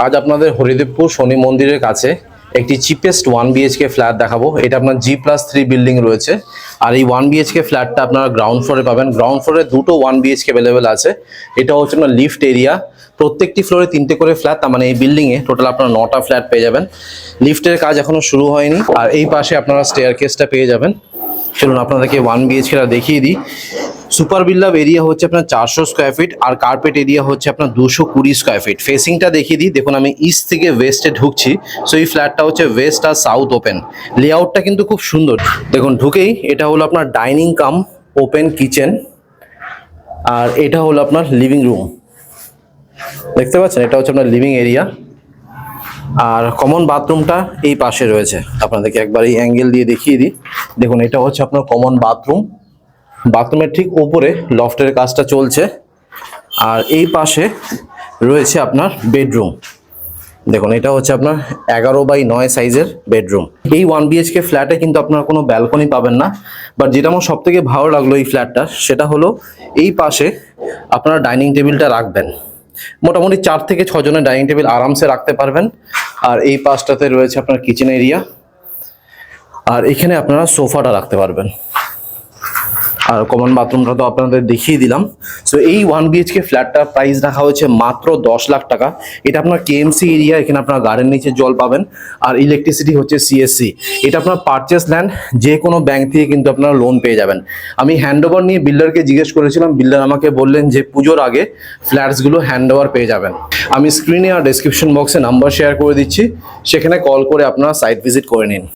আজ আপনাদের হরিদেবপুর শনি মন্দিরের কাছে একটি চিপেস্ট 1 BHK ফ্ল্যাট দেখাবো। এটা আপনার G+3 বিল্ডিং রয়েছে। আর এই 1 BHK ফ্ল্যাটটা আপনারা গ্রাউন্ড ফ্লোরে পাবেন। গ্রাউন্ড ফ্লোরে দুটো 1 BHK অ্যাভেলেবেল আছে। এটা হচ্ছে আপনার লিফট এরিয়া। প্রত্যেকটি ফ্লোরে 3টে করে ফ্ল্যাট, তার মানে এই বিল্ডিংয়ে টোটাল আপনারা 9টা ফ্ল্যাট পেয়ে যাবেন। লিফটের কাজ এখনো শুরু হয়নি। আর এই পাশে আপনারা স্টেয়ারকেসটা পেয়ে যাবেন। চলুন আপনাদেরকে 1 BHK দেখিয়ে দিই। সুপার বিল্ডাপ এরিয়া হচ্ছে আপনার 400 স্কোয়ার ফিট, আর কার্পেট এরিয়া হচ্ছে আপনার 220 স্কোয়ার ফিট। ফেসিংটা দেখিয়ে দিই। দেখুন আমি ইস্ট থেকে ওয়েস্টে ঢুকছি। সো এই ফ্ল্যাটটা হচ্ছে ওয়েস্ট আর সাউথ ওপেন। লেআউটটা কিন্তু খুব সুন্দর। দেখুন ঢুকেই এটা হলো আপনার ডাইনিং কাম ওপেন কিচেন, আর এটা হলো আপনার লিভিং রুম। দেখতে পাচ্ছেন, এটা হচ্ছে আপনার লিভিং এরিয়া। আর কমন বাথরুমটা এই পাশে রয়েছে। আপনাদেরকে একবার এই অ্যাঙ্গেল দিয়ে দেখিয়ে দিই। দেখুন এটা হচ্ছে আপনার কমন বাথরুম। বাথরুমের ঠিক উপরে লফটের কাজটা চলছে। আর এই পাশে রয়েছে আপনার বেডরুম। দেখুন এটা হচ্ছে আপনার 11x9 সাইজের বেডরুম। এই 1 BHK ফ্ল্যাটে কিন্তু আপনার কোনো ব্যালকনি পাবেন না। বাট যেটা আমার সব থেকে ভালো লাগলো এই ফ্ল্যাটটা, সেটা হলো এই পাশে আপনারা ডাইনিং টেবিলটা রাখবেন। মোটামুটি 4 থেকে 6 জনের ডাইনিং টেবিল আরামসে রাখতে পারবেন। আর এই পাশটাতে রয়েছে আপনার কিচেন এরিয়া, আর এখানে আপনারা সোফাটা রাখতে পারবেন। আর কমন বাথরুমটা তো আপনাদের দেখিয়ে দিলাম। সো এই 1 BHK ফ্ল্যাটটার প্রাইস রাখা হয়েছে মাত্র 10 লাখ টাকা। এটা আপনার KMC এরিয়া, এখানে আপনার গার্ডেন নিচে জল পাবেন, আর ইলেকট্রিসিটি হচ্ছে CSC। এটা আপনার পারচেস ল্যান্ড, যে কোনো ব্যাংক থেকে কিন্তু আপনারা লোন পেয়ে যাবেন। আমি হ্যান্ডওভার নিয়ে বিল্ডারকে জিজ্ঞেস করেছিলাম, বিল্ডার আমাকে বললেন যে পুজোর আগে ফ্ল্যাটসগুলো হ্যান্ডওভার পেয়ে যাবেন। আমি স্ক্রিনে আর ডেসক্রিপশন বক্সে নাম্বার শেয়ার করে দিচ্ছি, সেখানে কল করে আপনারা সাইট ভিজিট করে নিন।